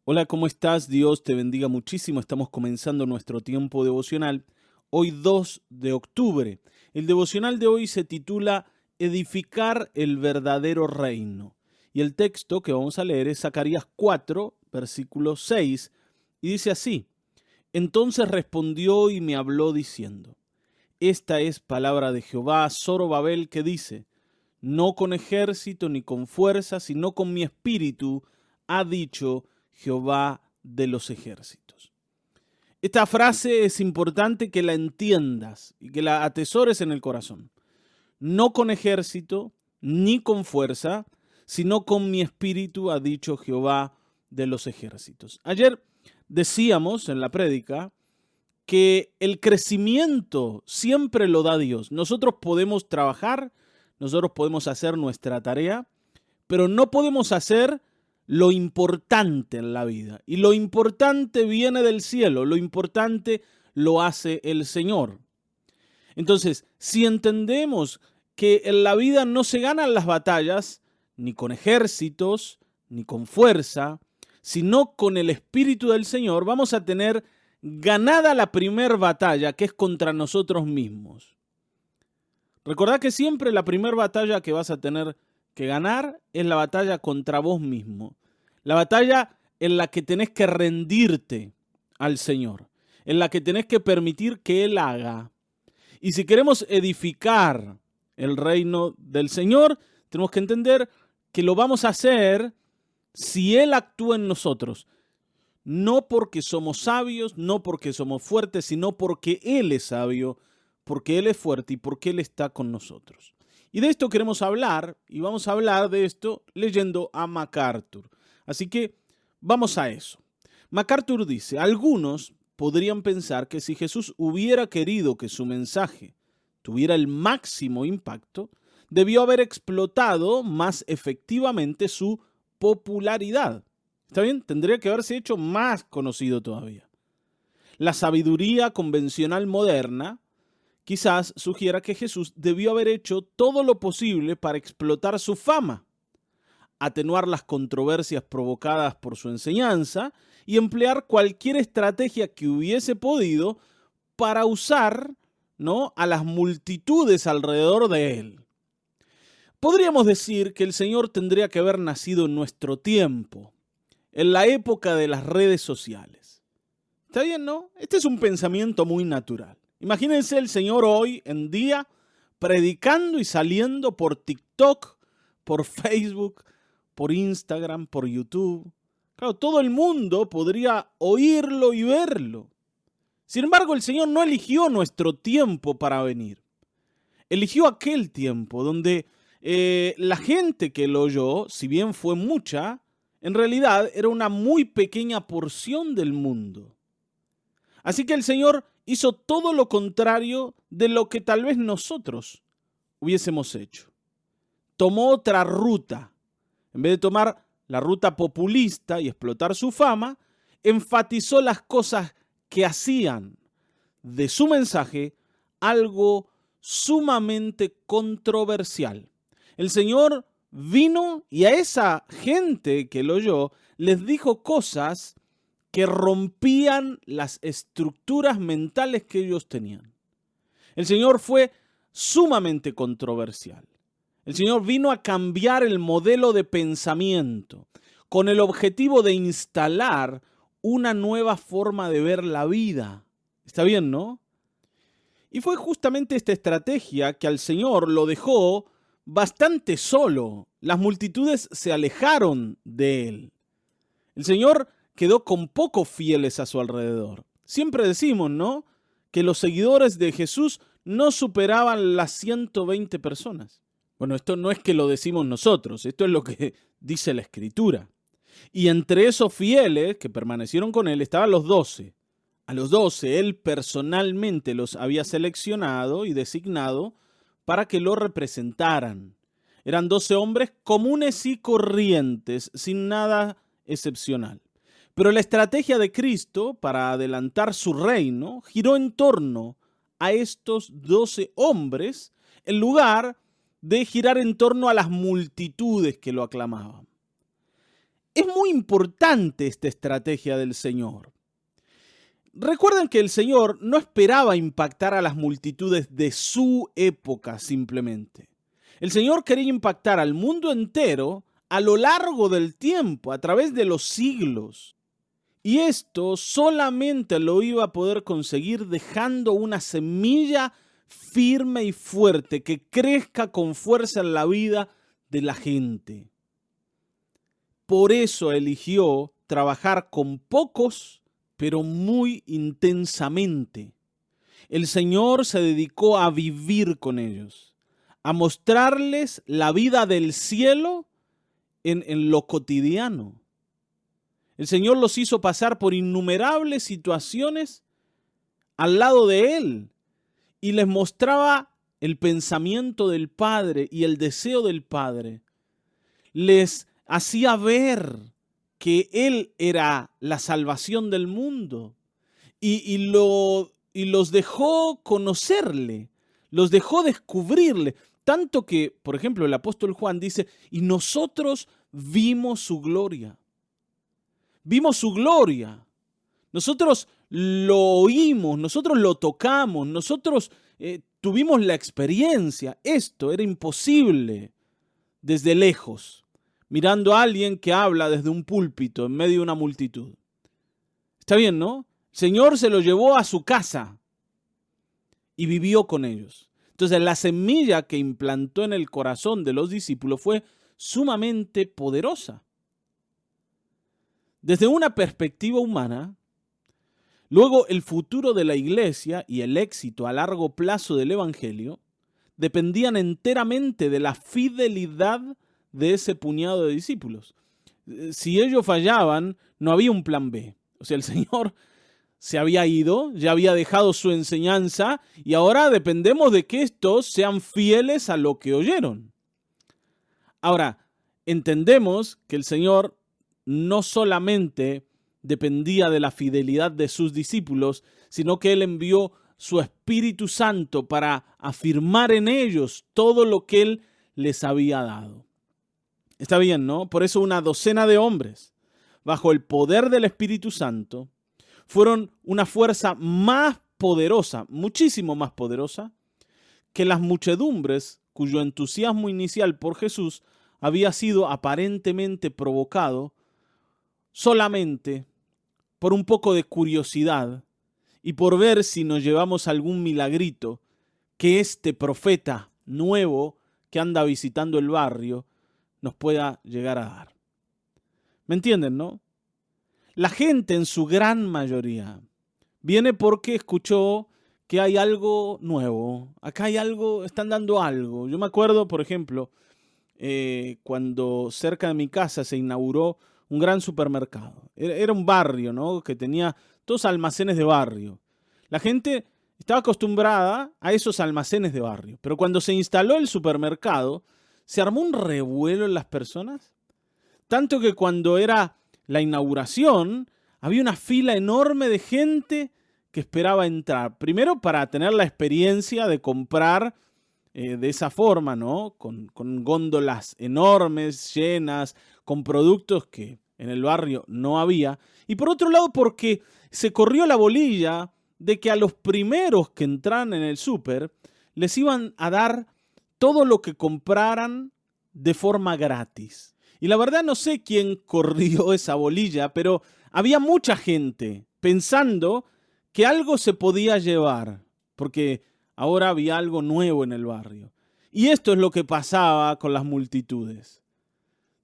Hola, ¿cómo estás? Dios te bendiga muchísimo. Estamos comenzando nuestro tiempo devocional hoy 2 de octubre. El devocional de hoy se titula Edificar el verdadero reino. Y el texto que vamos a leer es Zacarías 4, versículo 6, y dice así: Entonces respondió y me habló diciendo: Esta es palabra de Jehová a Zorobabel, que dice: No con ejército ni con fuerza, sino con mi espíritu, ha dicho Jehová de los ejércitos. Esta frase es importante que la entiendas y que la atesores en el corazón. No con ejército ni con fuerza, sino con mi espíritu, ha dicho Jehová de los ejércitos. Ayer decíamos en la prédica que el crecimiento siempre lo da Dios. Nosotros podemos trabajar, nosotros podemos hacer nuestra tarea, pero no podemos hacer lo importante en la vida. Y lo importante viene del cielo, lo importante lo hace el Señor. Entonces, si entendemos que en la vida no se ganan las batallas ni con ejércitos, ni con fuerza, sino con el Espíritu del Señor, vamos a tener ganada la primera batalla, que es contra nosotros mismos. Recordad que siempre la primera batalla que vas a tener que ganar es la batalla contra vos mismo. La batalla en la que tenés que rendirte al Señor, en la que tenés que permitir que Él haga. Y si queremos edificar el reino del Señor, tenemos que entender que lo vamos a hacer si Él actúa en nosotros. No porque somos sabios, no porque somos fuertes, sino porque Él es sabio, porque Él es fuerte y porque Él está con nosotros. Y de esto queremos hablar, y vamos a hablar de esto leyendo a MacArthur. Así que vamos a eso. MacArthur dice: algunos podrían pensar que si Jesús hubiera querido que su mensaje tuviera el máximo impacto, debió haber explotado más efectivamente su popularidad. ¿Está bien? Tendría que haberse hecho más conocido todavía. La sabiduría convencional moderna quizás sugiera que Jesús debió haber hecho todo lo posible para explotar su fama, atenuar las controversias provocadas por su enseñanza y emplear cualquier estrategia que hubiese podido para usar, ¿no?, a las multitudes alrededor de él. Podríamos decir que el Señor tendría que haber nacido en nuestro tiempo, en la época de las redes sociales. ¿Está bien, no? Este es un pensamiento muy natural. Imagínense el Señor hoy en día predicando y saliendo por TikTok, por Facebook, por Instagram, por YouTube. Claro, todo el mundo podría oírlo y verlo. Sin embargo, el Señor no eligió nuestro tiempo para venir. Eligió aquel tiempo donde la gente que lo oyó, si bien fue mucha, en realidad era una muy pequeña porción del mundo. Así que el Señor hizo todo lo contrario de lo que tal vez nosotros hubiésemos hecho. Tomó otra ruta. En vez de tomar la ruta populista y explotar su fama, enfatizó las cosas que hacían de su mensaje algo sumamente controversial. El Señor vino y a esa gente que lo oyó les dijo cosas que rompían las estructuras mentales que ellos tenían. El Señor fue sumamente controversial. El Señor vino a cambiar el modelo de pensamiento con el objetivo de instalar una nueva forma de ver la vida. Está bien, ¿no? Y fue justamente esta estrategia que al Señor lo dejó bastante solo. Las multitudes se alejaron de él. El Señor quedó con pocos fieles a su alrededor. Siempre decimos, ¿no?, que los seguidores de Jesús no superaban las 120 personas. Bueno, esto no es que lo decimos nosotros, esto es lo que dice la Escritura. Y entre esos fieles que permanecieron con él estaban los 12. A los 12 él personalmente los había seleccionado y designado para que lo representaran. Eran 12 hombres comunes y corrientes, sin nada excepcional. Pero la estrategia de Cristo para adelantar su reino giró en torno a estos 12 hombres en lugar de girar en torno a las multitudes que lo aclamaban. Es muy importante esta estrategia del Señor. Recuerden que el Señor no esperaba impactar a las multitudes de su época simplemente. El Señor quería impactar al mundo entero a lo largo del tiempo, a través de los siglos. Y esto solamente lo iba a poder conseguir dejando una semilla firme y fuerte que crezca con fuerza en la vida de la gente. Por eso eligió trabajar con pocos, pero muy intensamente. El Señor se dedicó a vivir con ellos, a mostrarles la vida del cielo en lo cotidiano. El Señor los hizo pasar por innumerables situaciones al lado de Él y les mostraba el pensamiento del Padre y el deseo del Padre. Les hacía ver que Él era la salvación del mundo y los dejó conocerle, los dejó descubrirle. Tanto que, por ejemplo, el apóstol Juan dice, y nosotros vimos su gloria. Vimos su gloria. Nosotros lo oímos, nosotros lo tocamos, nosotros tuvimos la experiencia. Esto era imposible desde lejos, mirando a alguien que habla desde un púlpito en medio de una multitud. Está bien, ¿no? El Señor se lo llevó a su casa y vivió con ellos. Entonces, la semilla que implantó en el corazón de los discípulos fue sumamente poderosa. Desde una perspectiva humana, luego el futuro de la iglesia y el éxito a largo plazo del evangelio dependían enteramente de la fidelidad de ese puñado de discípulos. Si ellos fallaban, no había un plan B. O sea, el Señor se había ido, ya había dejado su enseñanza y ahora dependemos de que estos sean fieles a lo que oyeron. Ahora, entendemos que el Señor no solamente dependía de la fidelidad de sus discípulos, sino que Él envió su Espíritu Santo para afirmar en ellos todo lo que Él les había dado. Está bien, ¿no? Por eso una docena de hombres, bajo el poder del Espíritu Santo, fueron una fuerza más poderosa, muchísimo más poderosa, que las muchedumbres cuyo entusiasmo inicial por Jesús había sido aparentemente provocado solamente por un poco de curiosidad y por ver si nos llevamos algún milagrito que este profeta nuevo que anda visitando el barrio nos pueda llegar a dar. ¿Me entienden, no? La gente en su gran mayoría viene porque escuchó que hay algo nuevo. Acá hay algo, están dando algo. Yo me acuerdo, por ejemplo, cuando cerca de mi casa se inauguró un gran supermercado. Era un barrio, ¿no? Que tenía todos almacenes de barrio. La gente estaba acostumbrada a esos almacenes de barrio. Pero cuando se instaló el supermercado, se armó un revuelo en las personas. Tanto que cuando era la inauguración, había una fila enorme de gente que esperaba entrar. Primero para tener la experiencia de comprar de esa forma, ¿no? Con góndolas enormes, llenas, con productos que en el barrio no había. Y por otro lado, porque se corrió la bolilla de que a los primeros que entraran en el súper les iban a dar todo lo que compraran de forma gratis. Y la verdad no sé quién corrió esa bolilla, pero había mucha gente pensando que algo se podía llevar, porque ahora había algo nuevo en el barrio. Y esto es lo que pasaba con las multitudes.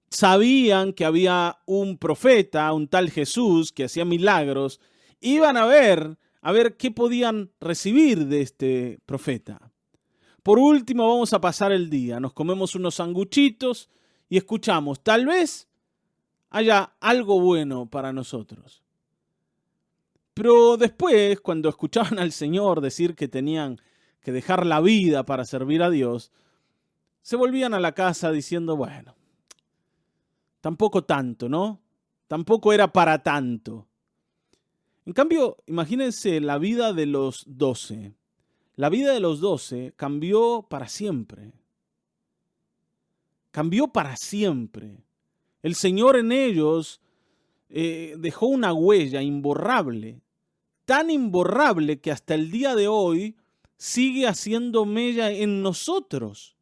Sabían que había un profeta, un tal Jesús, que hacía milagros. Iban a ver qué podían recibir de este profeta. Por último, vamos a pasar el día. Nos comemos unos sanguchitos y escuchamos. Tal vez haya algo bueno para nosotros. Pero después, cuando escuchaban al Señor decir que tenían que dejar la vida para servir a Dios, se volvían a la casa diciendo, bueno, tampoco tanto, ¿no? Tampoco era para tanto. En cambio, imagínense la vida de los 12. La vida de los 12 cambió para siempre. Cambió para siempre. El Señor en ellos dejó una huella imborrable, tan imborrable que hasta el día de hoy sigue haciendo mella en nosotros,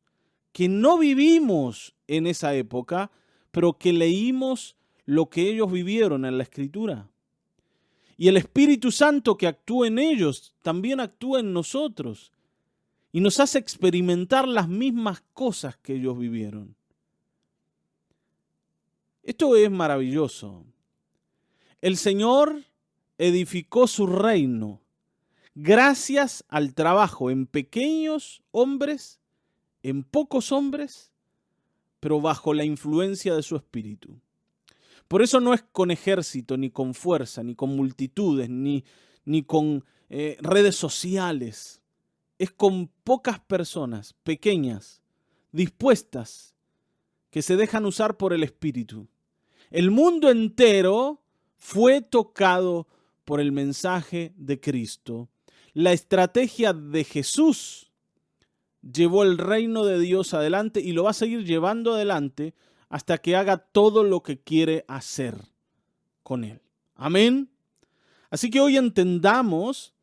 que no vivimos en esa época, pero que leímos lo que ellos vivieron en la Escritura. Y el Espíritu Santo que actúa en ellos también actúa en nosotros y nos hace experimentar las mismas cosas que ellos vivieron. Esto es maravilloso. El Señor edificó su reino gracias al trabajo en pequeños hombres, en pocos hombres, pero bajo la influencia de su Espíritu. Por eso no es con ejército, ni con fuerza, ni con multitudes, ni con redes sociales. Es con pocas personas, pequeñas, dispuestas, que se dejan usar por el Espíritu. El mundo entero fue tocado por el mensaje de Cristo. La estrategia de Jesús llevó el reino de Dios adelante y lo va a seguir llevando adelante hasta que haga todo lo que quiere hacer con él. Amén. Así que hoy entendamos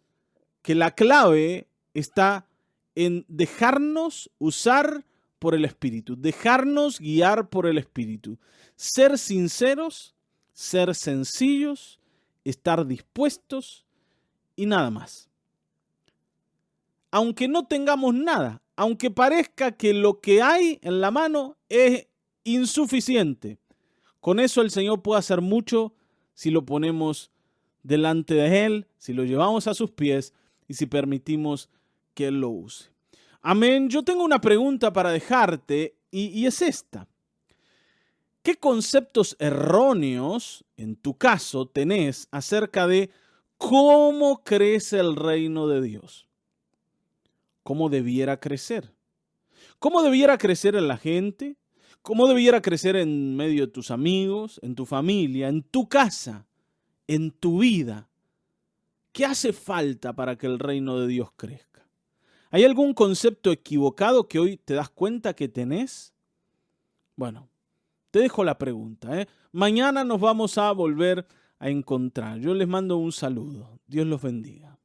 que la clave está en dejarnos usar por el Espíritu, dejarnos guiar por el Espíritu, ser sinceros, ser sencillos, estar dispuestos y nada más. Aunque no tengamos nada, aunque parezca que lo que hay en la mano es insuficiente, con eso el Señor puede hacer mucho si lo ponemos delante de Él, si lo llevamos a sus pies y si permitimos que Él lo use. Amén. Yo tengo una pregunta para dejarte y es esta. ¿Qué conceptos erróneos, en tu caso, tenés acerca de cómo crece el reino de Dios? ¿Cómo debiera crecer? ¿Cómo debiera crecer en la gente? ¿Cómo debiera crecer en medio de tus amigos, en tu familia, en tu casa, en tu vida? ¿Qué hace falta para que el reino de Dios crezca? ¿Hay algún concepto equivocado que hoy te das cuenta que tenés? Bueno, te dejo la pregunta. Mañana nos vamos a volver a encontrar. Yo les mando un saludo. Dios los bendiga.